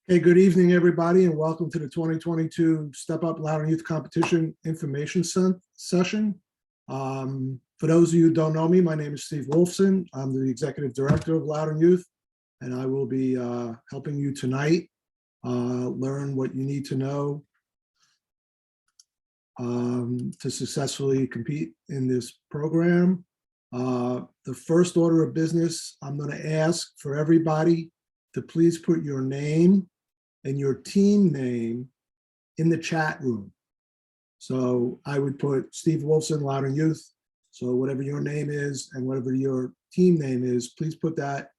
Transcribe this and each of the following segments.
Hey, good evening, everybody, and welcome to the 2022 Step Up Louder Youth Competition Information Session. For those of you who don't know me, my name is Steve Wolfson. I'm the Executive Director of Louder Youth, and I will be helping you tonight learn what you need to know to successfully compete in this program. The first order of business, I'm going to ask for everybody to please put your name and your team name in the chat room. So I would put Steve Wolfson, Louder Youth. So whatever your name is and whatever your team name is, please put that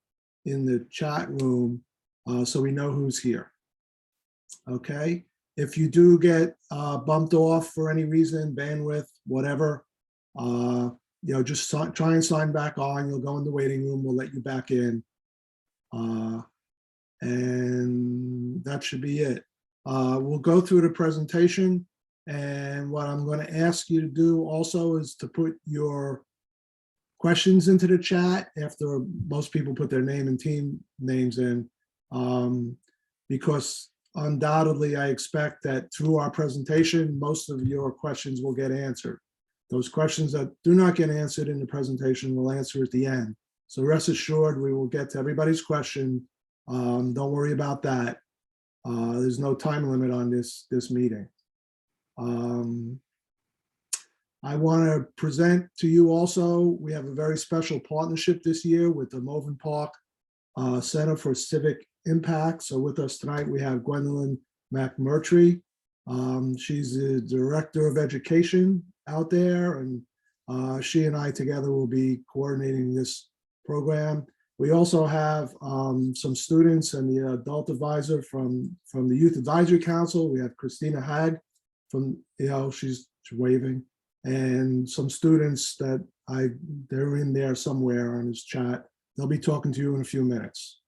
in the chat room so we know who's here. Okay. If you do get bumped off for any reason, bandwidth, whatever, just try and sign back on. You'll go in the waiting room. We'll let you back in. And that should be it. We'll go through the presentation, and what I'm going to ask you to do also is to put your questions into the chat after most people put their name and team names in, because undoubtedly I expect that through our presentation, most of your questions will get answered. Those questions that do not get answered in the presentation we'll answer at the end. So rest assured, we will get to everybody's question. Don't worry about that. There's no time limit on this meeting. I want to present to you also, we have a very special partnership this year with the Malvern Park Center for Civic Impact. So with us tonight, we have Gwendolyn McMurtry. She's the Director of Education out there, and she and I together will be coordinating this program. We also have some students and the adult advisor from the Youth Advisory Council. We have Christina Hag from, she's waving, and some students that they're in there somewhere on this chat. They'll be talking to you in a few minutes.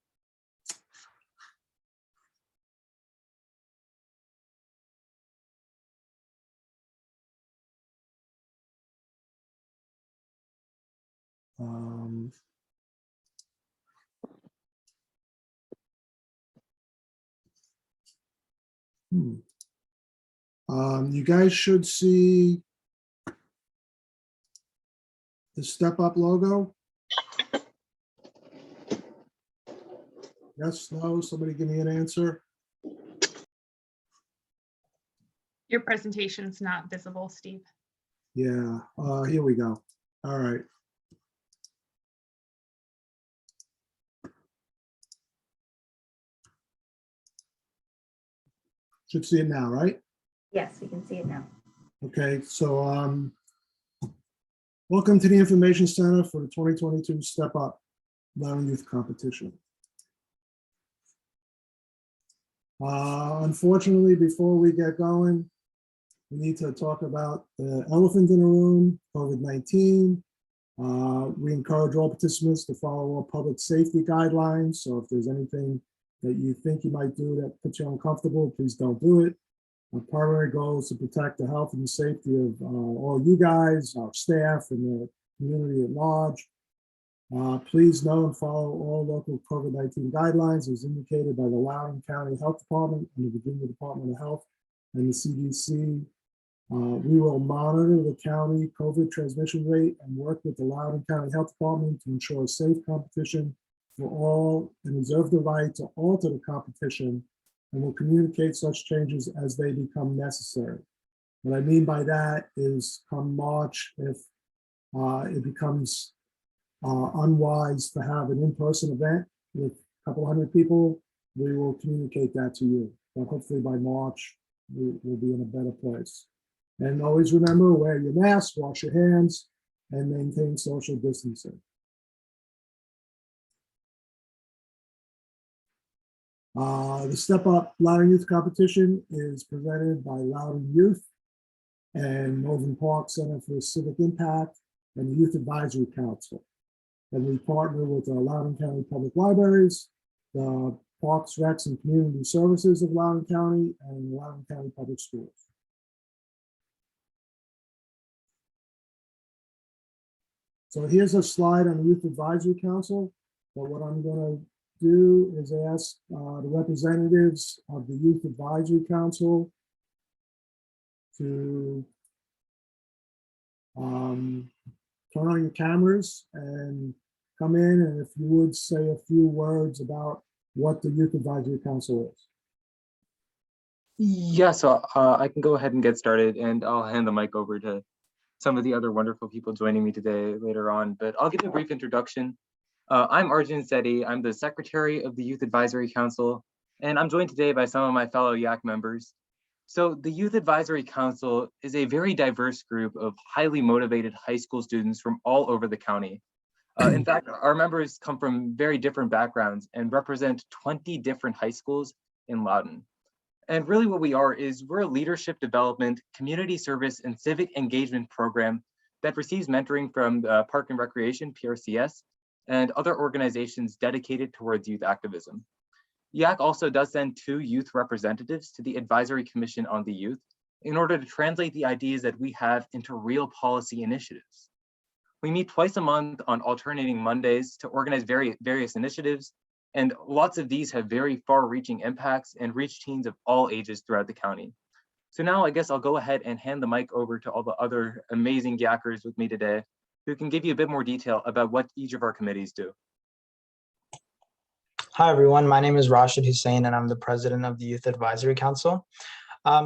You guys should see the Step Up logo. Yes, no, somebody give me an answer. Your presentation's not visible, Steve. Yeah, here we go. All right. Should see it now, right? Yes, we can see it now. Okay, so welcome to the Information Center for the 2022 Step Up Louder Youth Competition. Unfortunately, before we get going, we need to talk about the elephant in the room, COVID-19. We encourage all participants to follow all public safety guidelines. So if there's anything that you think you might do that puts you uncomfortable, please don't do it. Our primary goal is to protect the health and the safety of all you guys, our staff, and the community at large. Please know and follow all local COVID-19 guidelines as indicated by the Loudoun County Health Department and the Virginia Department of Health and the CDC. We will monitor the county COVID transmission rate and work with the Loudoun County Health Department to ensure safe competition for all and reserve the right to alter the competition, and will communicate such changes as they become necessary. What I mean by that is come March, if it becomes unwise to have an in-person event with a couple hundred people, we will communicate that to you. But hopefully by March, we'll be in a better place. And always remember, wear your mask, wash your hands, and maintain social distancing. The Step Up Louder Youth Competition is presented by Louder Youth and Malvern Park Center for Civic Impact and the Youth Advisory Council. And we partner with the Loudoun County Public Libraries, the Parks, Recs, and Community Services of Loudoun County, and Loudoun County Public Schools. So here's a slide on the Youth Advisory Council. But what I'm going to do is ask the representatives of the Youth Advisory Council to turn on your cameras and come in, and if you would say a few words about what the Youth Advisory Council is. Yeah, so I can go ahead and get started, and I'll hand the mic over to some of the other wonderful people joining me today later on, but I'll give a brief introduction. I'm Arjun Sethi. I'm the Secretary of the Youth Advisory Council, and I'm joined today by some of my fellow YAC members. So the Youth Advisory Council is a very diverse group of highly motivated high school students from all over the county. In fact, our members come from very different backgrounds and represent 20 different high schools in Loudoun. And really what we are is we're a leadership development, community service, and civic engagement program that receives mentoring from Park and Recreation, PRCS, and other organizations dedicated towards youth activism. YAC also does send 2 youth representatives to the Advisory Commission on the Youth in order to translate the ideas that we have into real policy initiatives. We meet twice a month on alternating Mondays to organize various initiatives, and lots of these have very far-reaching impacts and reach teens of all ages throughout the county. So now I guess I'll go ahead and hand the mic over to all the other amazing YACers with me today, who can give you a bit more detail about what each of our committees do. Hi, everyone. My name is Rashid Hussain, and I'm the president of the Youth Advisory Council.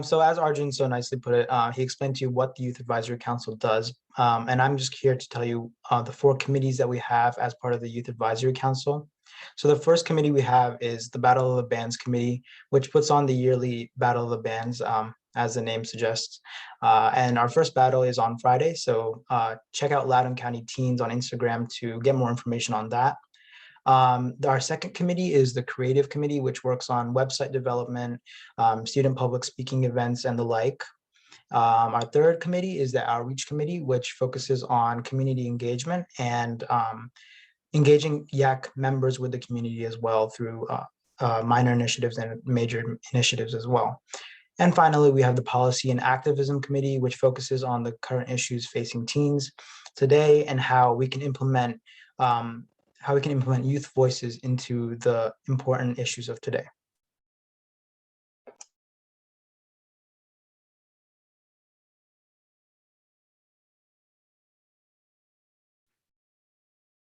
So as Arjun so nicely put it, he explained to you what the Youth Advisory Council does. And I'm just here to tell you the 4 committees that we have as part of the Youth Advisory Council. So the first committee we have is the Battle of the Bands Committee, which puts on the yearly Battle of the Bands, as the name suggests. And our first battle is on Friday. So check out Loudoun County Teens on Instagram to get more information on that. Our second committee is the Creative Committee, which works on website development, student public speaking events, and the like. Our third committee is the Outreach Committee, which focuses on community engagement and engaging YAC members with the community as well through minor initiatives and major initiatives as well. And finally, we have the Policy and Activism Committee, which focuses on the current issues facing teens today and how we can implement youth voices into the important issues of today.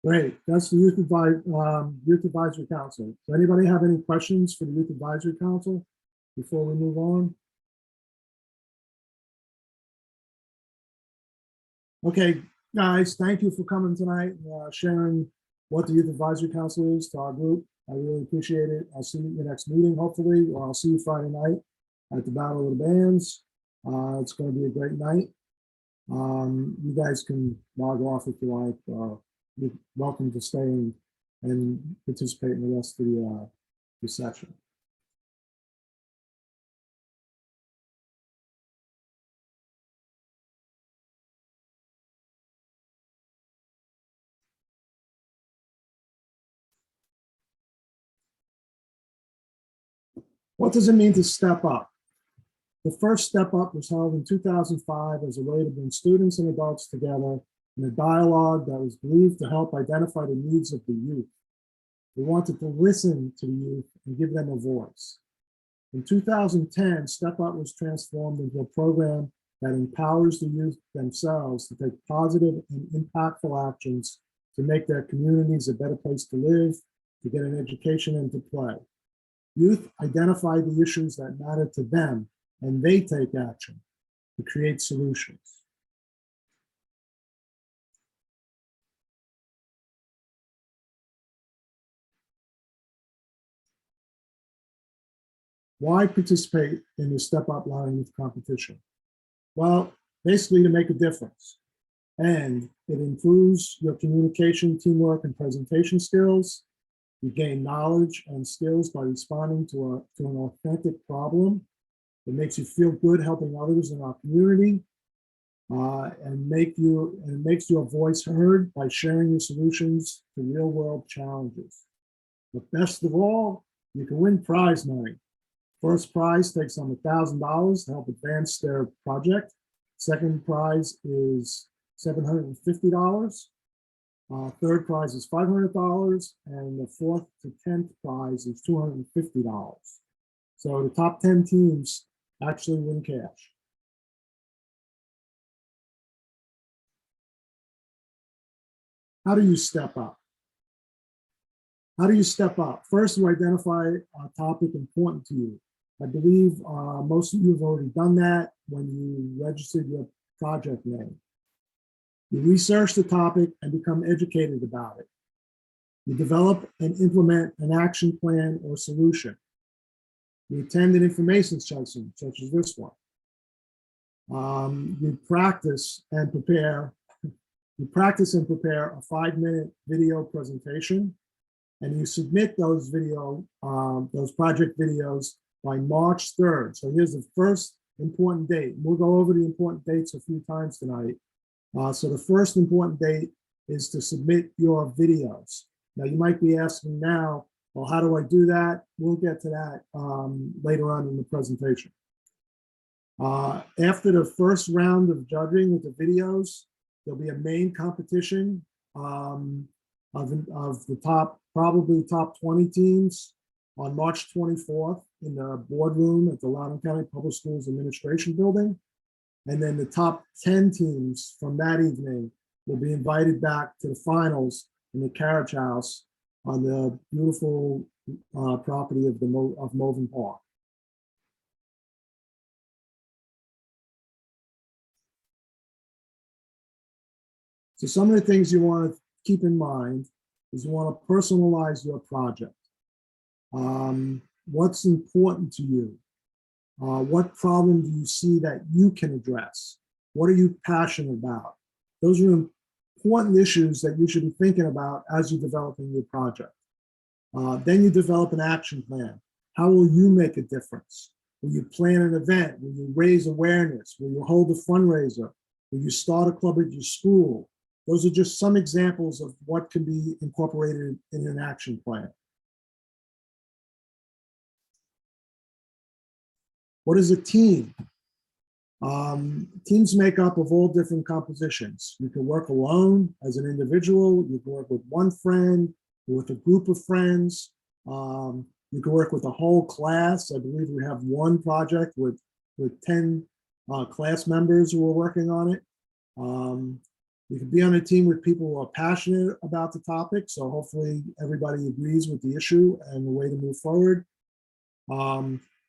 Great, that's the Youth Advisory Council. Does anybody have any questions for the Youth Advisory Council before we move on? Okay, guys, thank you for coming tonight, sharing what the Youth Advisory Council is to our group. I really appreciate it. I'll see you at the next meeting, hopefully, or I'll see you Friday night at the Battle of the Bands. It's going to be a great night. You guys can log off if you like. You're welcome to stay and participate in the rest of the session. What does it mean to step up? The first Step Up was held in 2005 as a way to bring students and adults together in a dialogue that was believed to help identify the needs of the youth. We wanted to listen to the youth and give them a voice. In 2010, Step Up was transformed into a program that empowers the youth themselves to take positive and impactful actions to make their communities a better place to live, to get an education, and to play. Youth identify the issues that matter to them, and they take action to create solutions. Why participate in the Step Up Loudoun Youth Competition? Well, basically to make a difference. And it improves your communication, teamwork, and presentation skills. You gain knowledge and skills by responding to an authentic problem. It makes you feel good helping others in our community, and makes your voice heard by sharing your solutions to real world challenges. But best of all, you can win prize money. First prize takes home $1,000 to help advance their project. Second prize is $750. Third prize is $500, and the fourth to 10th prize is $250. So the top 10 teams actually win cash. How do you step up? How do you step up? First, you identify a topic important to you. I believe most of you have already done that when you registered your project name. You research the topic and become educated about it. You develop and implement an action plan or solution. You attend an information session, such as this one. You practice and prepare a 5-minute video presentation, and you submit those project videos by March 3rd. So here's the first important date. We'll go over the important dates a few times tonight. So the first important date is to submit your videos. Now you might be asking now, well, how do I do that? We'll get to that later on in the presentation. After the first round of judging with the videos, there'll be a main competition of the probably top 20 teams on March 24th in the boardroom at the Loudoun County Public Schools Administration Building. And then the top 10 teams from that evening will be invited back to the finals in the Carriage House on the beautiful property of Moven Park. So some of the things you want to keep in mind is you want to personalize your project. What's important to you? What problem do you see that you can address? What are you passionate about? Those are important issues that you should be thinking about as you're developing your project. Then you develop an action plan. How will you make a difference? Will you plan an event? Will you raise awareness? Will you hold a fundraiser? Will you start a club at your school? Those are just some examples of what can be incorporated in an action plan. What is a team? Teams make up of all different compositions. You can work alone as an individual. You can work with one friend, or with a group of friends. You can work with a whole class. I believe we have one project with 10 class members who are working on it. You can be on a team with people who are passionate about the topic. So hopefully everybody agrees with the issue and the way to move forward.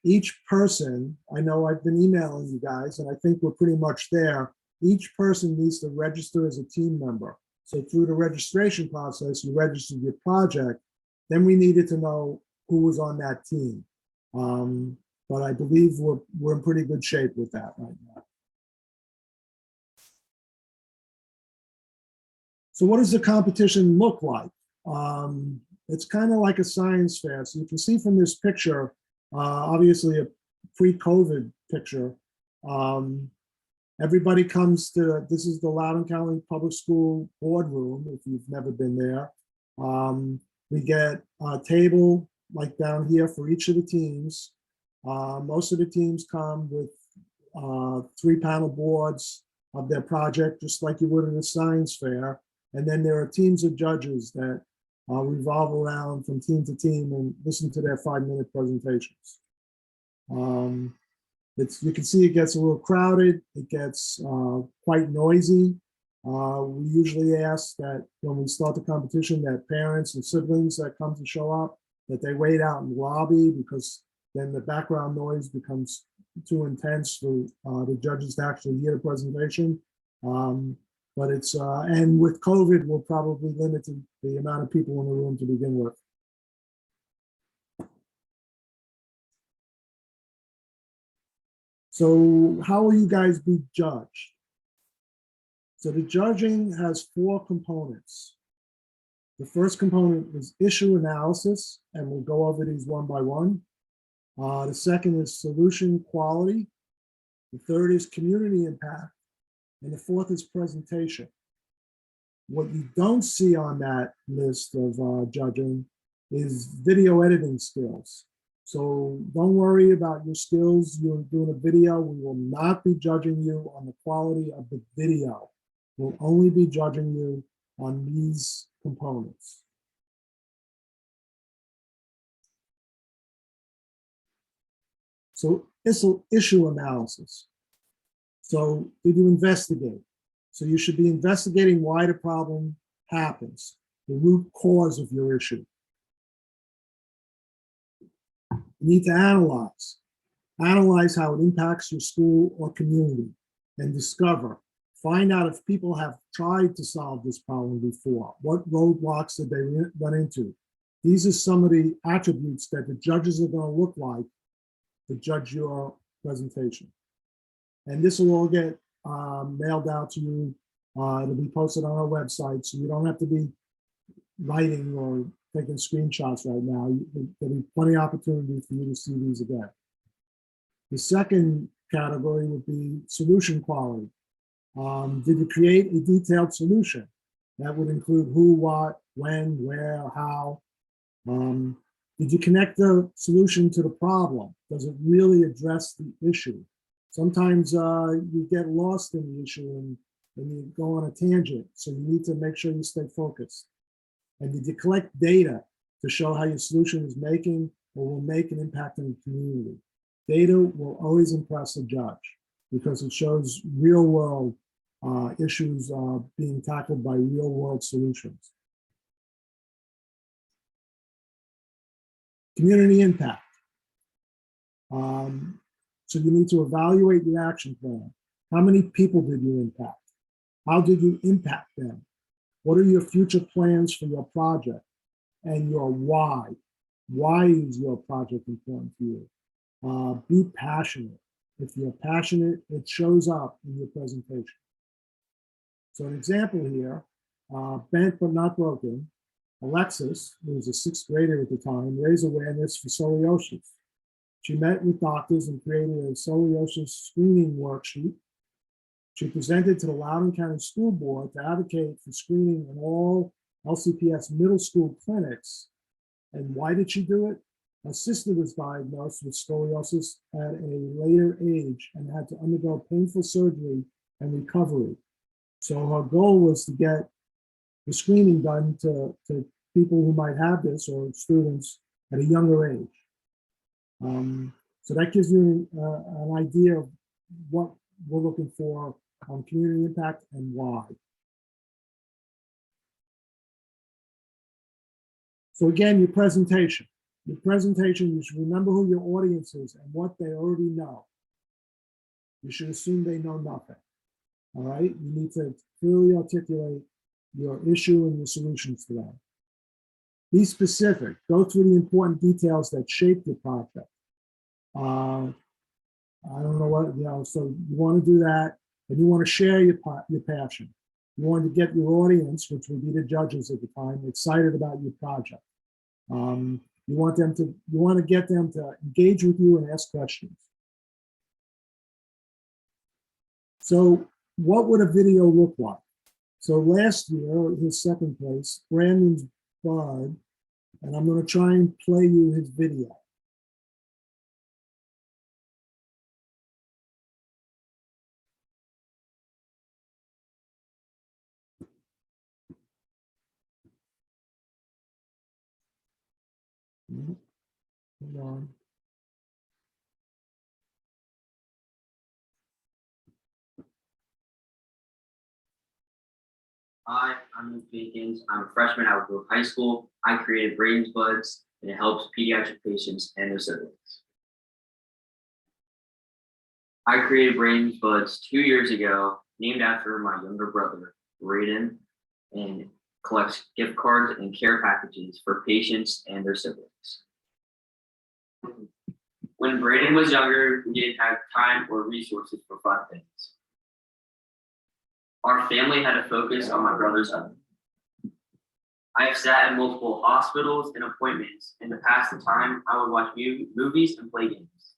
Each person, I know I've been emailing you guys, and I think we're pretty much there. Each person needs to register as a team member. So through the registration process, you registered your project, then we needed to know who was on that team. But I believe we're in pretty good shape with that right now. So what does the competition look like? It's kind of like a science fair. So you can see from this picture, obviously a pre-COVID picture. Everybody comes to, this is the Loudoun County Public School boardroom, if you've never been there. We get a table like down here for each of the teams. Most of the teams come with 3-panel boards of their project, just like you would in a science fair. And then there are teams of judges that revolve around from team to team and listen to their 5-minute presentations. You can see it gets a little crowded. It gets quite noisy. We usually ask that when we start the competition that parents and siblings that come to show up, that they wait out in the lobby, because then the background noise becomes too intense for the judges to actually hear the presentation. But it's, and with COVID, we'll probably limit the amount of people in the room to begin with. So how will you guys be judged? So the judging has 4 components. The first component is issue analysis, and we'll go over these one by one. The second is solution quality. The third is community impact. And the fourth is presentation. What you don't see on that list of judging is video editing skills. So don't worry about your skills. You're doing a video. We will not be judging you on the quality of the video. We'll only be judging you on these components. So issue analysis. So did you investigate? So you should be investigating why the problem happens, the root cause of your issue. You need to analyze. Analyze how it impacts your school or community and discover. Find out if people have tried to solve this problem before. What roadblocks did they run into? These are some of the attributes that the judges are going to look like to judge your presentation. And this will all get mailed out to you. It'll be posted on our website, so you don't have to be writing or taking screenshots right now. There'll be plenty of opportunity for you to see these again. The second category would be solution quality. Did you create a detailed solution? That would include who, what, when, where, how. Did you connect the solution to the problem? Does it really address the issue? Sometimes you get lost in the issue and you go on a tangent, so you need to make sure you stay focused. And did you collect data to show how your solution is making or will make an impact in the community? Data will always impress a judge because it shows real world issues being tackled by real world solutions. Community impact. So you need to evaluate your action plan. How many people did you impact? How did you impact them? What are your future plans for your project and your why? Why is your project important to you? Be passionate. If you're passionate, it shows up in your presentation. So an example here, bent but not broken, Alexis, who was a 6th grader at the time, raised awareness for scoliosis. She met with doctors and created a scoliosis screening worksheet. She presented to the Loudoun County School Board to advocate for screening in all LCPS middle school clinics. And why did she do it? Her sister was diagnosed with scoliosis at a later age and had to undergo painful surgery and recovery. So her goal was to get the screening done to people who might have this or students at a younger age. So that gives you an idea of what we're looking for on community impact and why. So again, your presentation. Your presentation, you should remember who your audience is and what they already know. You should assume they know nothing. All right, you need to clearly articulate your issue and your solutions to them. Be specific. Go through the important details that shape your project. I don't know what, so you want to do that, and you want to share your passion. You want to get your audience, which would be the judges at the time, excited about your project. You want to get them to engage with you and ask questions. So what would a video look like? So last year, his second place, Brandon's Bud, and I'm going to try and play you his video. Hold on. Hi, I'm Luke Jenkins. I'm a freshman at Woodville High School. I created Brains Buds, and it helps pediatric patients and their siblings. I created Brains Buds 2 years ago, named after my younger brother, Raiden, and collects gift cards and care packages for patients and their siblings. When Braden was younger, we didn't have time or resources for fun things. Our family had a focus on my brother's health. I have sat in multiple hospitals and appointments, and to pass the time, I would watch movies and play games.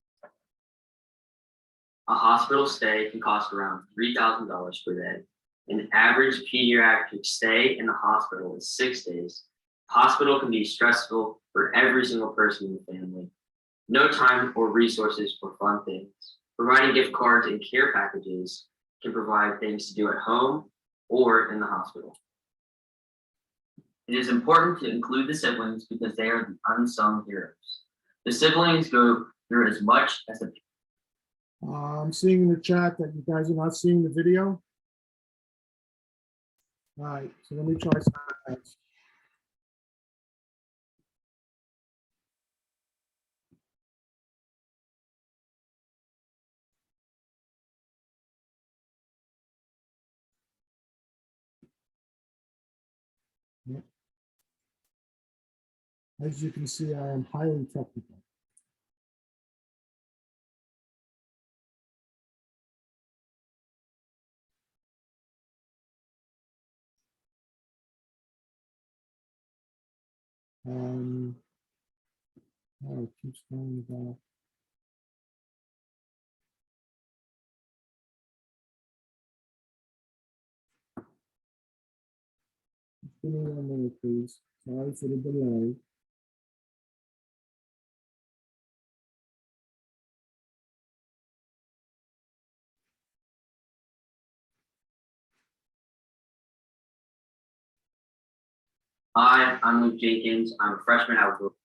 A hospital stay can cost around $3,000 per day. An average pediatric stay in the hospital is 6 days. Hospital can be stressful for every single person in the family. No time or resources for fun things. Providing gift cards and care packages can provide things to do at home or in the hospital. It is important to include the siblings because they are the unsung heroes. The siblings go through as much as the I'm seeing in the chat that you guys are not seeing the video. All right, so let me try something else. Yep. As you can see, I am highly technical. Oh, it keeps going back. Give me 1 minute, please. Sorry for the delay. Hi, I'm Luke Jenkins. I'm a freshman at Will.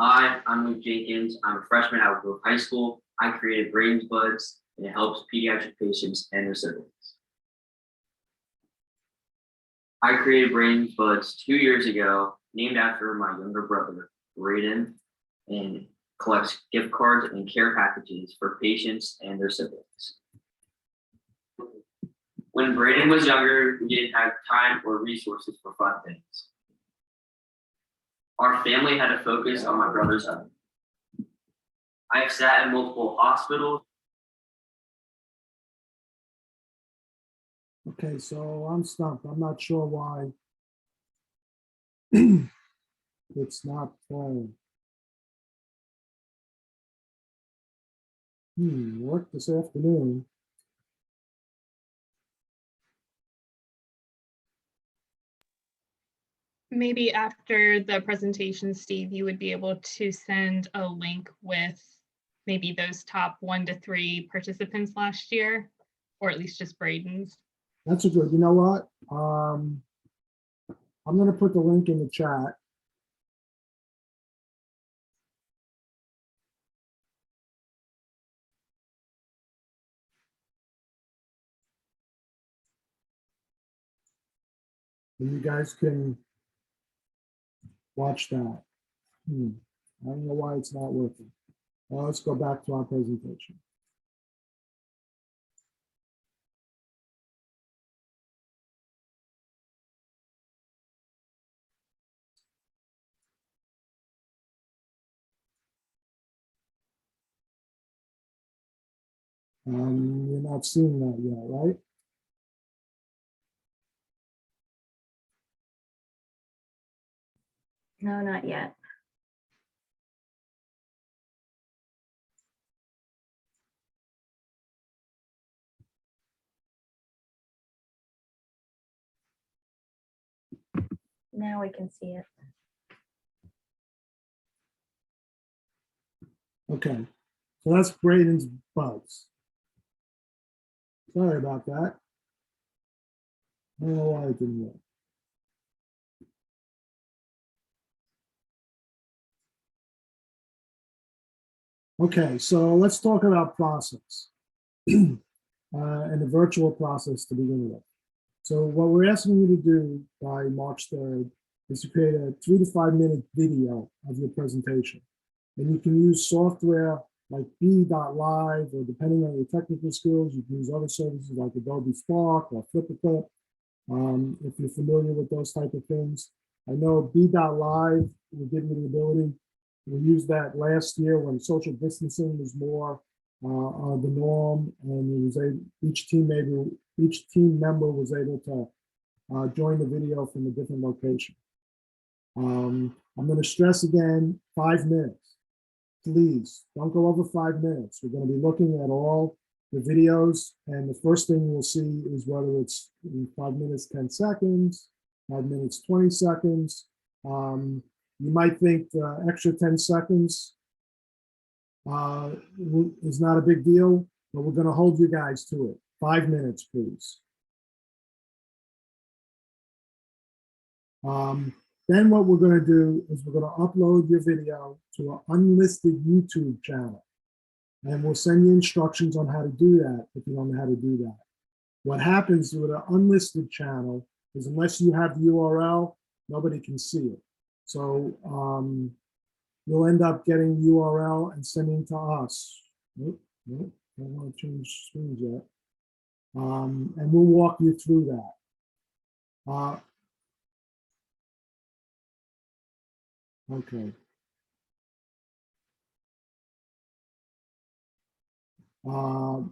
Hi, I'm Luke Jenkins. I'm a freshman at Will High School. I created Brains Buds, and it helps pediatric patients and their siblings. I created Brains Buds 2 years ago, named after my younger brother, Braden, and collects gift cards and care packages for patients and their siblings. When Braden was younger, we didn't have time or resources for fun things. Our family had to focus on my brother's health. I have sat in multiple hospitals. Okay, so I'm stumped. I'm not sure why it's not playing. Work this afternoon. Maybe after the presentation, Steve, you would be able to send a link with maybe those top 1 to 3 participants last year, or at least just Braden's. That's a good, you know what? I'm gonna put the link in the chat. And you guys can watch that. I don't know why it's not working. Well, let's go back to our presentation. You're not seeing that yet, right? No, not yet. Now we can see it. Okay, so that's Braden's bugs. Sorry about that. I don't know why it didn't work. Okay, so let's talk about process and the virtual process to begin with. So what we're asking you to do by March 3rd is to create a 3 to 5 minute video of your presentation. And you can use software like B.live, or depending on your technical skills, you can use other services like Adobe Spark or Flipperclip, if you're familiar with those type of things. I know B.live will give you the ability. We used that last year when social distancing was more the norm, and it was each team member was able to join the video from a different location. I'm going to stress again, 5 minutes. Please don't go over 5 minutes. We're going to be looking at all the videos, and the first thing you'll see is whether it's 5 minutes, 10 seconds, 5 minutes, 20 seconds. You might think the extra 10 seconds is not a big deal, but we're going to hold you guys to it. 5 minutes, please. Then what we're going to do is we're going to upload your video to an unlisted YouTube channel. And we'll send you instructions on how to do that if you don't know how to do that. What happens with an unlisted channel is unless you have the URL, nobody can see it. So you'll end up getting the URL and sending to us. Nope, don't want to change screens yet. And we'll walk you through that. Okay.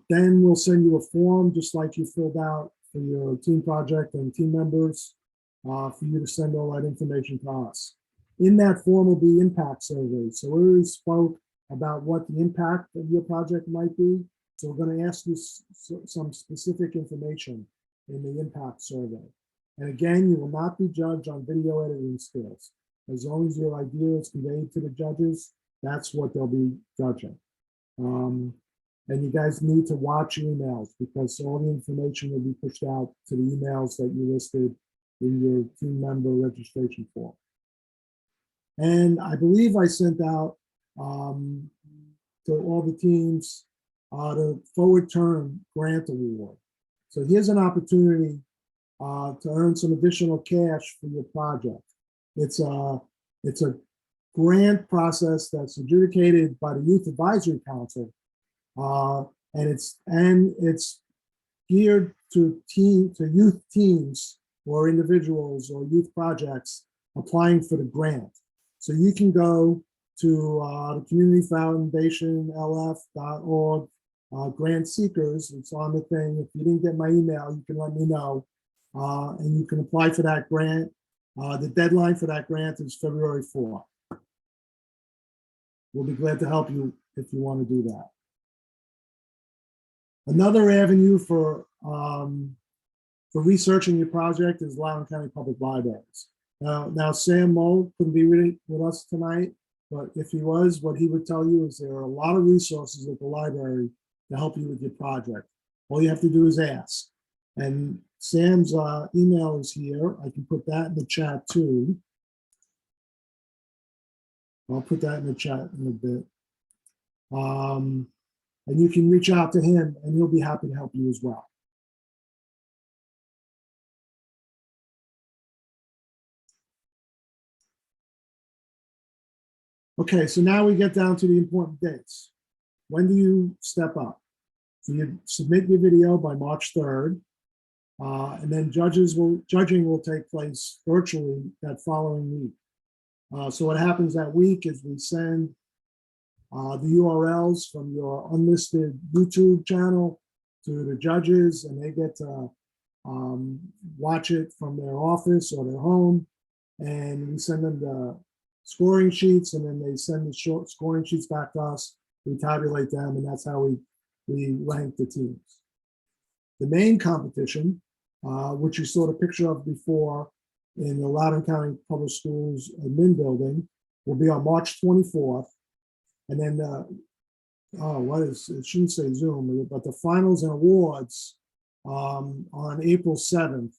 Then we'll send you a form just like you filled out for your team project and team members for you to send all that information to us. In that form will be impact surveys. So we already spoke about what the impact of your project might be. So we're going to ask you some specific information in the impact survey. And again, you will not be judged on video editing skills. As long as your idea is conveyed to the judges, that's what they'll be judging. And you guys need to watch emails because all the information will be pushed out to the emails that you listed in your team member registration form. And I believe I sent out to all the teams the forward term grant award. So here's an opportunity to earn some additional cash for your project. It's a grant process that's adjudicated by the Youth Advisory Council, and it's geared to youth teams or individuals or youth projects applying for the grant. So you can go to the Community Foundation LF.org grant seekers. It's on the thing. If you didn't get my email, you can let me know, and you can apply for that grant. The deadline for that grant is February 4th. We'll be glad to help you if you want to do that. Another avenue for researching your project is Loudoun County Public Libraries. Now Sam Moe couldn't be with us tonight, but if he was, what he would tell you is there are a lot of resources at the library to help you with your project. All you have to do is ask. And Sam's email is here. I can put that in the chat too. I'll put that in the chat in a bit. And you can reach out to him and he'll be happy to help you as well. Okay, so now we get down to the important dates. When do you step up? So you submit your video by March 3rd, and then judging will take place virtually that following week. So what happens that week is we send the URLs from your unlisted YouTube channel to the judges, and they get to watch it from their office or their home, and we send them the scoring sheets, and then they send the short scoring sheets back to us. We tabulate them, and that's how we rank the teams. The main competition, which you saw the picture of before in the Loudoun County Public Schools admin building, will be on March 24th. And then, it shouldn't say Zoom, but the finals and awards on April 7th,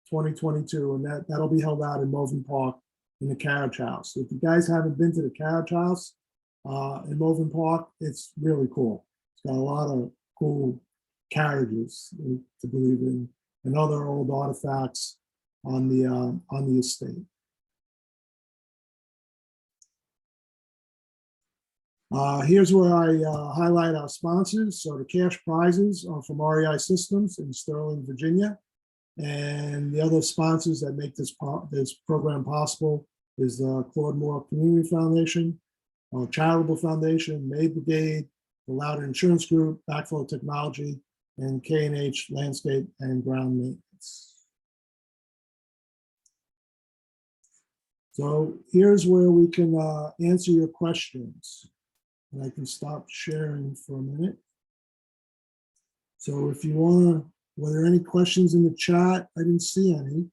2022, and that'll be held out in Moulton Park in the Carriage House. If you guys haven't been to the Carriage House in Moulton Park, it's really cool. It's got a lot of cool carriages to believe in and other old artifacts on the estate. Here's where I highlight our sponsors. So the cash prizes are from REI Systems in Sterling, Virginia. And the other sponsors that make this program possible is the Claude Moore Community Foundation, Charitable Foundation, Maid Brigade, the Loudoun Insurance Group, Backflow Technology, and K&H Landscape and Ground Maintenance. So here's where we can answer your questions. And I can stop sharing for a minute. So if you want to, were there any questions in the chat? I didn't see any.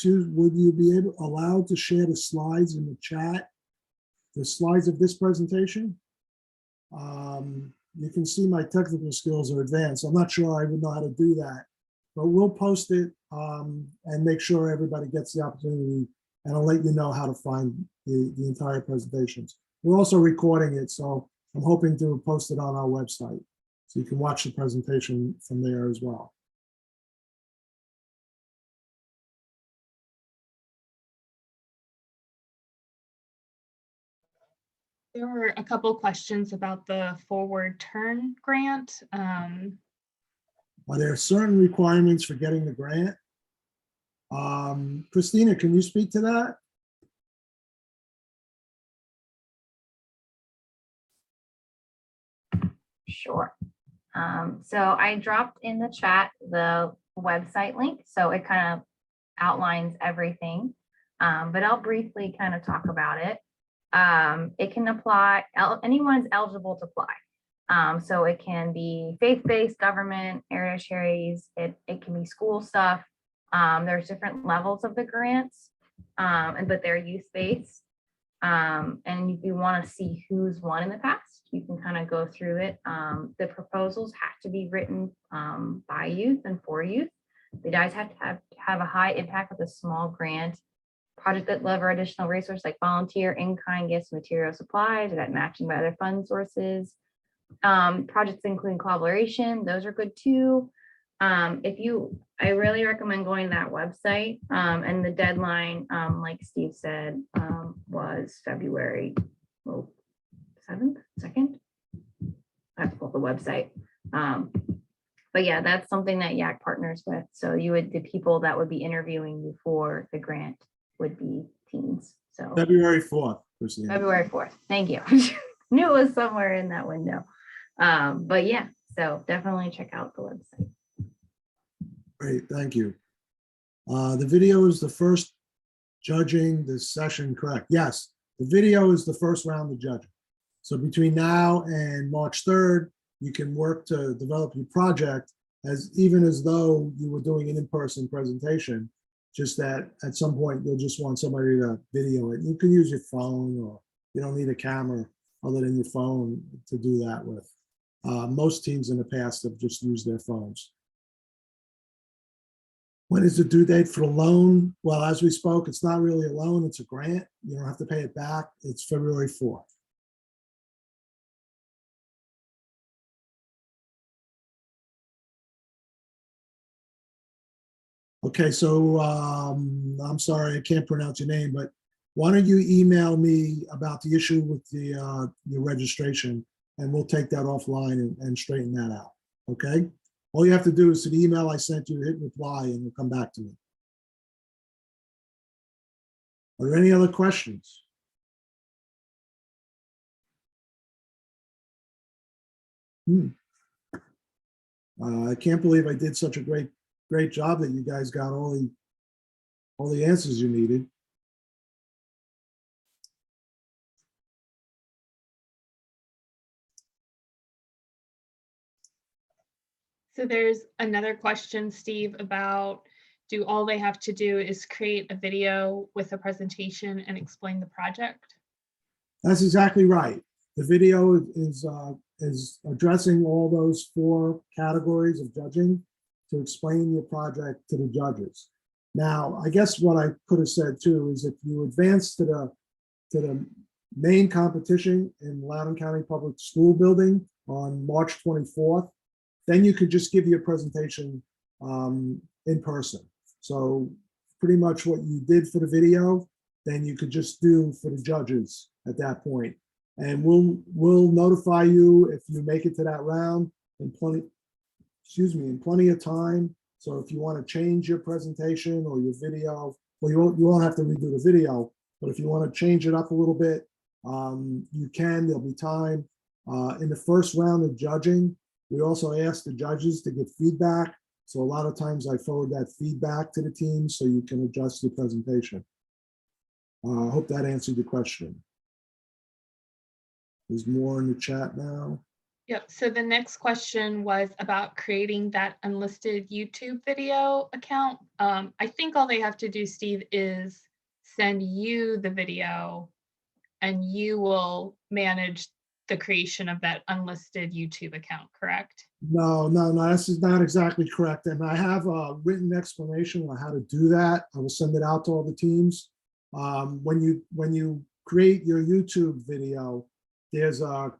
Would you be allowed to share the slides in the chat? The slides of this presentation? You can see my technical skills are advanced. I'm not sure I would know how to do that, but we'll post it and make sure everybody gets the opportunity, and I'll let you know how to find the entire presentations. We're also recording it, so I'm hoping to post it on our website, so you can watch the presentation from there as well. There were a couple questions about the Forward Turn grant. Are there certain requirements for getting the grant? Christina, can you speak to that? Sure. So I dropped in the chat the website link, so it kind of outlines everything, but I'll briefly kind of talk about it. It can apply, anyone's eligible to apply. So it can be faith-based, government, area charities, it can be school stuff. There's different levels of the grants, but they're youth-based. And if you want to see who's won in the past, you can kind of go through it. The proposals have to be written by youth and for youth. The guys have to have a high impact with a small grant. Project that lever additional resources like volunteer, in-kind gifts, material supplies, or that matching by other fund sources. Projects including collaboration, those are good too. I really recommend going to that website, and the deadline, like Steve said, was February 7th, 2nd. I have to pull the website. But yeah, that's something that YAC partners with. So the people that would be interviewing you for the grant would be teens. So February 4th, Christina. February 4th. Thank you. Knew it was somewhere in that window. But yeah, so definitely check out the website. Great, thank you. The video is the first judging the session, correct? Yes, the video is the first round of judging. So between now and March 3rd, you can work to develop your project even as though you were doing an in-person presentation, just that at some point you'll just want somebody to video it. You can use your phone, or you don't need a camera other than your phone to do that with. Most teams in the past have just used their phones. When is the due date for the loan? Well, as we spoke, it's not really a loan, it's a grant. You don't have to pay it back. It's February 4th. Okay, so I'm sorry, I can't pronounce your name, but why don't you email me about the issue with your registration, and we'll take that offline and straighten that out, okay? All you have to do is to the email I sent you, hit reply, and you'll come back to me. Are there any other questions? I can't believe I did such a great job that you guys got all the answers you needed. So there's another question, Steve, about do all they have to do is create a video with a presentation and explain the project? That's exactly right. The video is addressing all those 4 categories of judging to explain your project to the judges. Now, I guess what I could have said too is if you advance to the main competition in Loudoun County Public School building on March 24th, then you could just give your presentation in person. So pretty much what you did for the video, then you could just do for the judges at that point. And we'll notify you if you make it to that round in plenty of time. So if you want to change your presentation or your video, well, you won't have to redo the video, but if you want to change it up a little bit, you can. There'll be time. In the first round of judging, We also asked the judges to give feedback. So a lot of times I forward that feedback to the team so you can adjust your presentation. I hope that answered your question. There's more in the chat now. Yep, so the next question was about creating that unlisted YouTube video account. I think all they have to do, Steve, is send you the video and you will manage the creation of that unlisted YouTube account, correct? No, this is not exactly correct. And I have a written explanation on how to do that. I will send it out to all the teams. When you create your YouTube video, there's a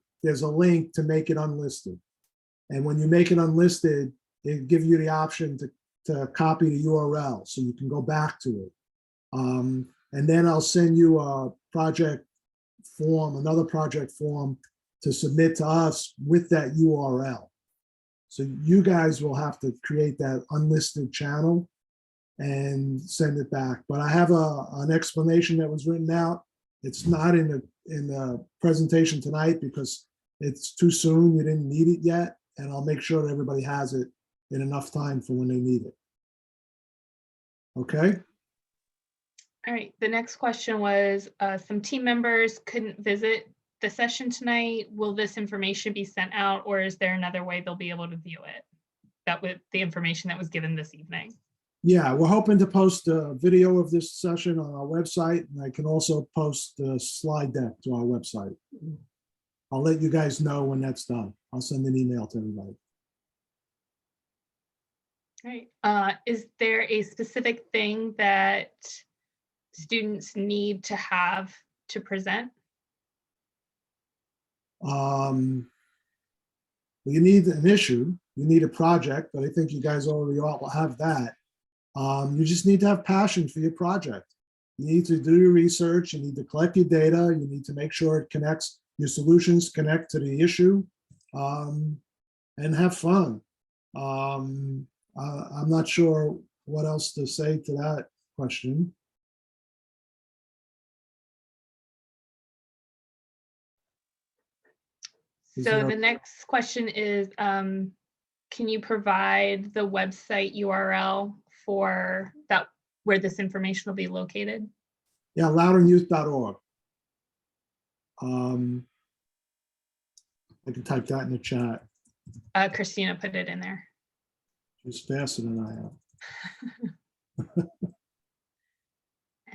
link to make it unlisted. And when you make it unlisted, they give you the option to copy the URL so you can go back to it. And then I'll send you a project form, another project form to submit to us with that URL. So you guys will have to create that unlisted channel and send it back. But I have an explanation that was written out. It's not in the presentation tonight because it's too soon. You didn't need it yet. And I'll make sure that everybody has it in enough time for when they need it. Okay? All right, the next question was, some team members couldn't visit the session tonight. Will this information be sent out, or is there another way they'll be able to view it? That with the information that was given this evening. Yeah, we're hoping to post a video of this session on our website, and I can also post the slide deck to our website. I'll let you guys know when that's done. I'll send an email to everybody. All right, is there a specific thing that students need to have to present? You need an issue, you need a project, but I think you guys already all have that. You just need to have passion for your project. You need to do your research, you need to collect your data, you need to make sure it connects, your solutions connect to the issue, and have fun. I'm not sure what else to say to that question. Is So there- the next question is, can you provide the website URL for that, where this information will be located? Yeah, loudernyouth.org. I can type that in the chat. Christina put it in there. She's faster than I am.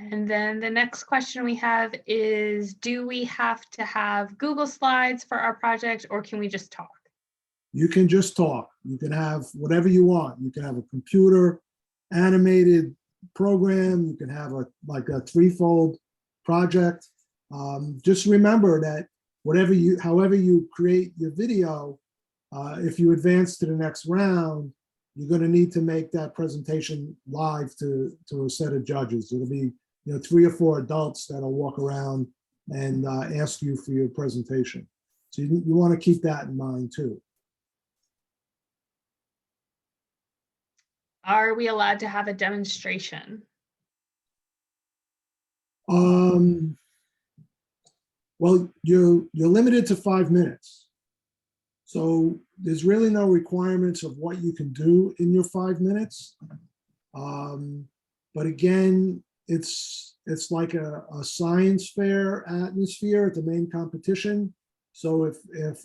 And then the next question we have is, do we have to have Google Slides for our project, or can we just talk? You can just talk. You can have whatever you want. You can have a computer animated program. You can have like a threefold project. Just remember that however you create your video, if you advance to the next round, you're going to need to make that presentation live to a set of judges. It'll be 3 or 4 adults that'll walk around and ask you for your presentation. So you want to keep that in mind too. Are we allowed to have a demonstration? Well, you're limited to 5 minutes. So there's really no requirements of what you can do in your 5 minutes. But again, it's like a science fair atmosphere at the main competition. So if it's,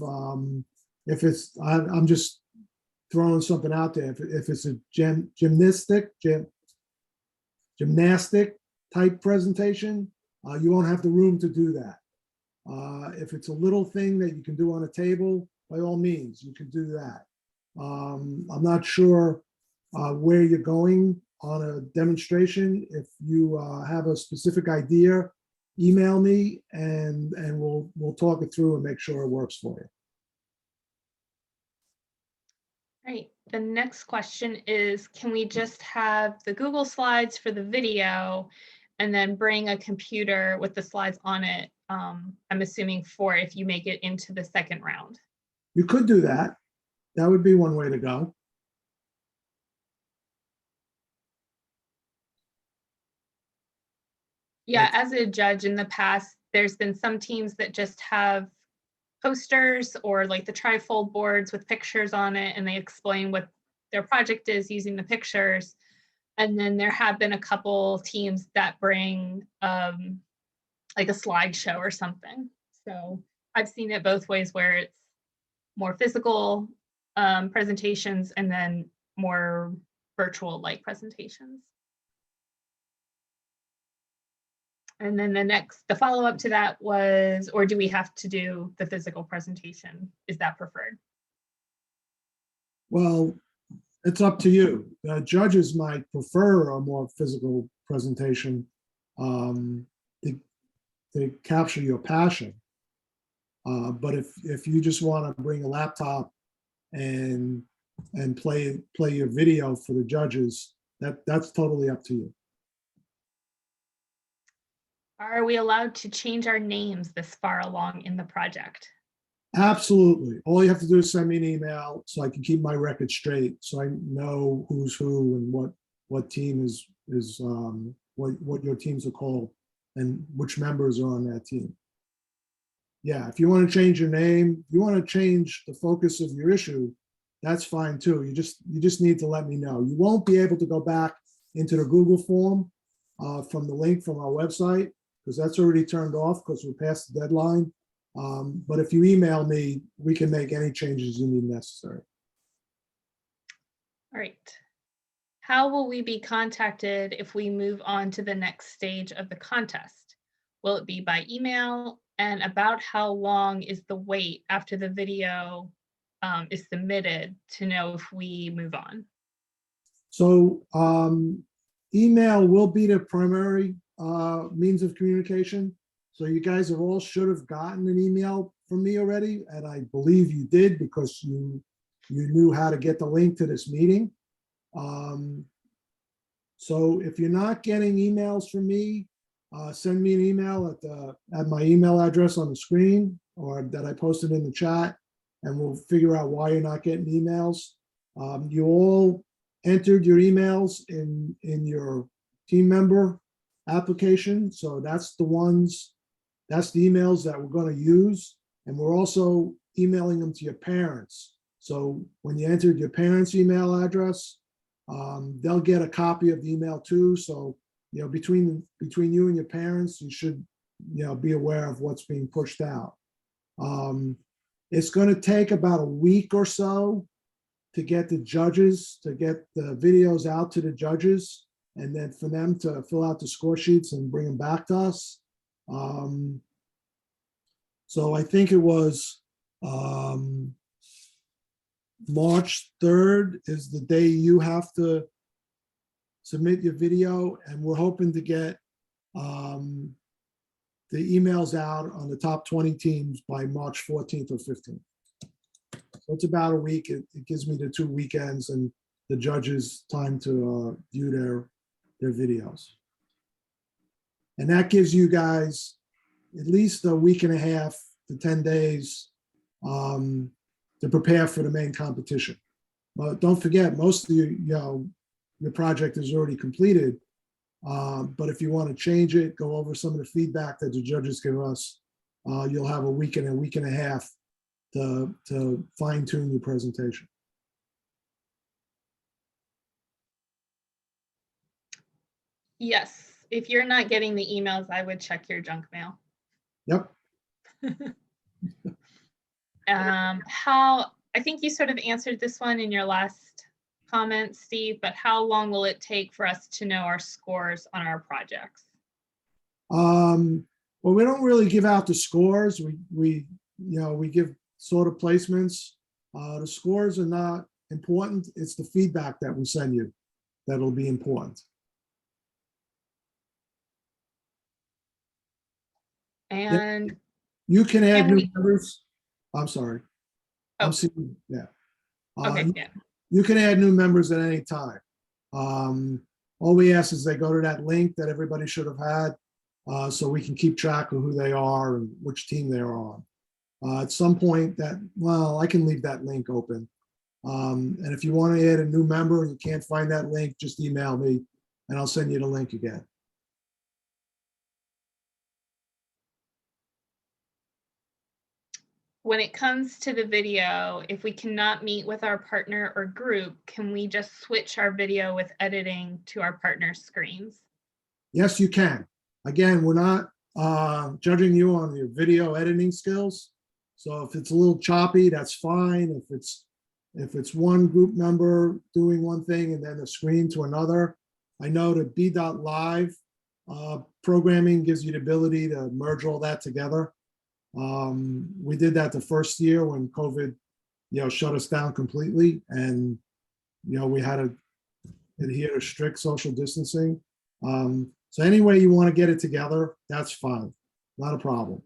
I'm just throwing something out there. If it's a gymnastic type presentation, you won't have the room to do that. If it's a little thing that you can do on a table, by all means, you can do that. I'm not sure where you're going on a demonstration. If you have a specific idea, email me and we'll talk it through and make sure it works for you. Right. The next question is, can we just have the Google Slides for the video and then bring a computer with the slides on it? I'm assuming for if you make it into the second round. You could do that. That would be one way to go. Yeah, as a judge in the past, there's been some teams that just have posters or like the trifold boards with pictures on it, and they explain what their project is using the pictures. And then there have been a couple teams that bring like a slideshow or something. So I've seen it both ways, where it's more physical presentations and then more virtual like presentations. And then the follow-up to that was, or do we have to do the physical presentation? Is that preferred? Well, it's up to you. Judges might prefer a more physical presentation to capture your passion. But if you just want to bring a laptop and play your video for the judges, that's totally up to you. Are we allowed to change our names this far along in the project? Absolutely. All you have to do is send me an email so I can keep my record straight, so I know who's who and what team is what your teams are called and which members are on that team. Yeah, if you want to change your name, you want to change the focus of your issue, that's fine too. You just need to let me know. You won't be able to go back into the Google form from the link from our website, because that's already turned off because we're past the deadline. But if you email me, we can make any changes you need necessary. All right. How will we be contacted if we move on to the next stage of the contest? Will it be by email? And about how long is the wait after the video is submitted to know if we move on? So email will be the primary means of communication. So you guys have all should have gotten an email from me already, and I believe you did because you knew how to get the link to this meeting. So if you're not getting emails from me, send me an email at my email address on the screen or that I posted in the chat, and we'll figure out why you're not getting emails. You all entered your emails in your team member application, so that's the emails that we're going to use, and we're also emailing them to your parents. So when you entered your parents' email address, they'll get a copy of the email too. So between you and your parents, you should be aware of what's being pushed out. It's going to take about a week or so to get the videos out to the judges, and then for them to fill out the score sheets and bring them back to us. So I think it was March 3rd is the day you have to submit your video, and we're hoping to get the emails out on the top 20 teams by March 14th or 15th. So it's about a week. It gives me the 2 weekends and the judges time to view their videos. And that gives you guys at least a week and a half to 10 days to prepare for the main competition. But don't forget, most of your project is already completed. But if you want to change it, go over some of the feedback that the judges give us, you'll have a week and a half to fine tune your presentation. Yes, if you're not getting the emails, I would check your junk mail. Yep. I think you sort of answered this one in your last comment, Steve, but how long will it take for us to know our scores on our projects? Well, we don't really give out the scores. We give sort of placements. The scores are not important. It's the feedback that we send you that'll be important. And you can add can new we- members. I'm sorry. Oh. I'm seeing, yeah. okay, yeah. You can add new members at any time. All we ask is they go to that link that everybody should have had, so we can keep track of who they are and which team they're on. At some point I can leave that link open. And if you want to add a new member and you can't find that link, just email me and I'll send you the link again. when it comes to the video, if we cannot meet with our partner or group, can we just switch our video with editing to our partner screens? Yes, you can. Again, we're not judging you on your video editing skills. So if it's a little choppy, that's fine. If it's one group member doing one thing and then a screen to another, I know the B.Live programming gives you the ability to merge all that together. We did that the first year when COVID, shut us down completely, and we had to adhere to strict social distancing. So any way you want to get it together, that's fine, not a problem.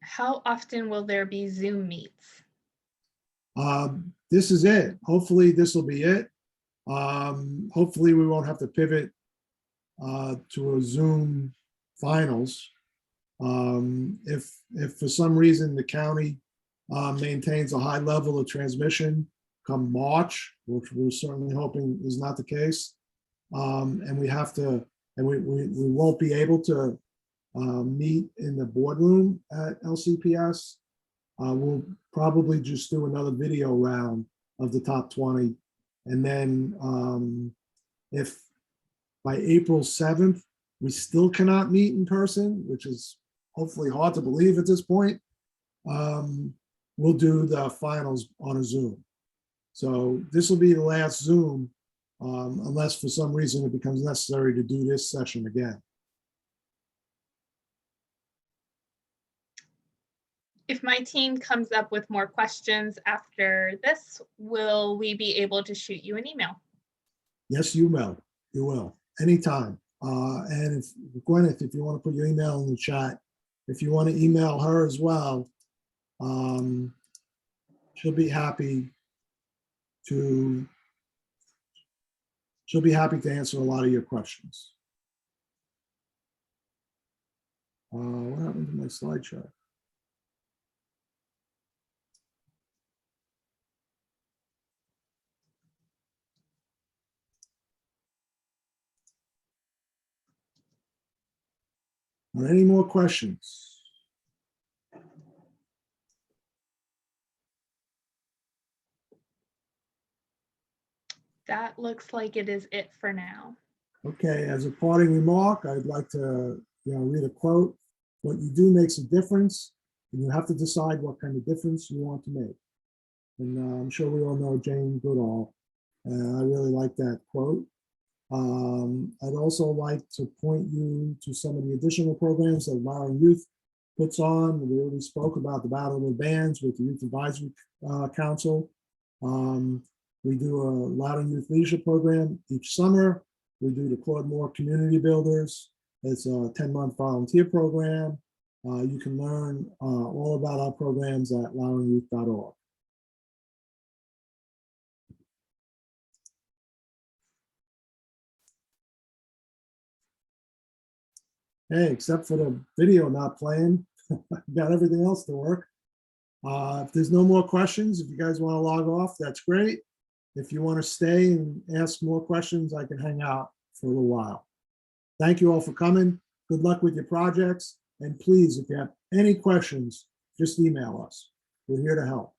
How often will there be Zoom meets? This is it. Hopefully this will be it. Hopefully we won't have to pivot to a Zoom finals. If for some reason the county maintains a high level of transmission come March, which we're certainly hoping is not the case, and we won't be able to meet in the boardroom at LCPS, we'll probably just do another video round of the top 20. And then if by April 7th, we still cannot meet in person, which is hopefully hard to believe at this point, we'll do the finals on a Zoom. So this will be the last Zoom, unless for some reason it becomes necessary to do this session again. If my team comes up with more questions after this, will we be able to shoot you an email? Yes, you will. You will, anytime. And if Gwyneth, if you want to put your email in the chat, if you want to email her as well, she'll be happy to answer a lot of your questions. What happened to my slideshow? Are there any more questions? That looks like it is it for now. Okay, as a parting remark, I'd like to read a quote. What you do makes a difference, and you have to decide what kind of difference you want to make. And I'm sure we all know Jane Goodall. I really like that quote. I'd also like to point you to some of the additional programs that Loudoun Youth puts on. We already spoke about the Battle of the Bands with the Youth Advisory Council. We do a Loudoun Youth Leadership Program each summer. We do the Claude Moore Community Builders. It's a 10-month volunteer program. You can learn all about our programs at loudonyouth.org. Hey, except for the video not playing, got everything else to work. If there's no more questions, if you guys want to log off, that's great. If you want to stay and ask more questions, I can hang out for a little while. Thank you all for coming. Good luck with your projects. And please, if you have any questions, just email us. We're here to help.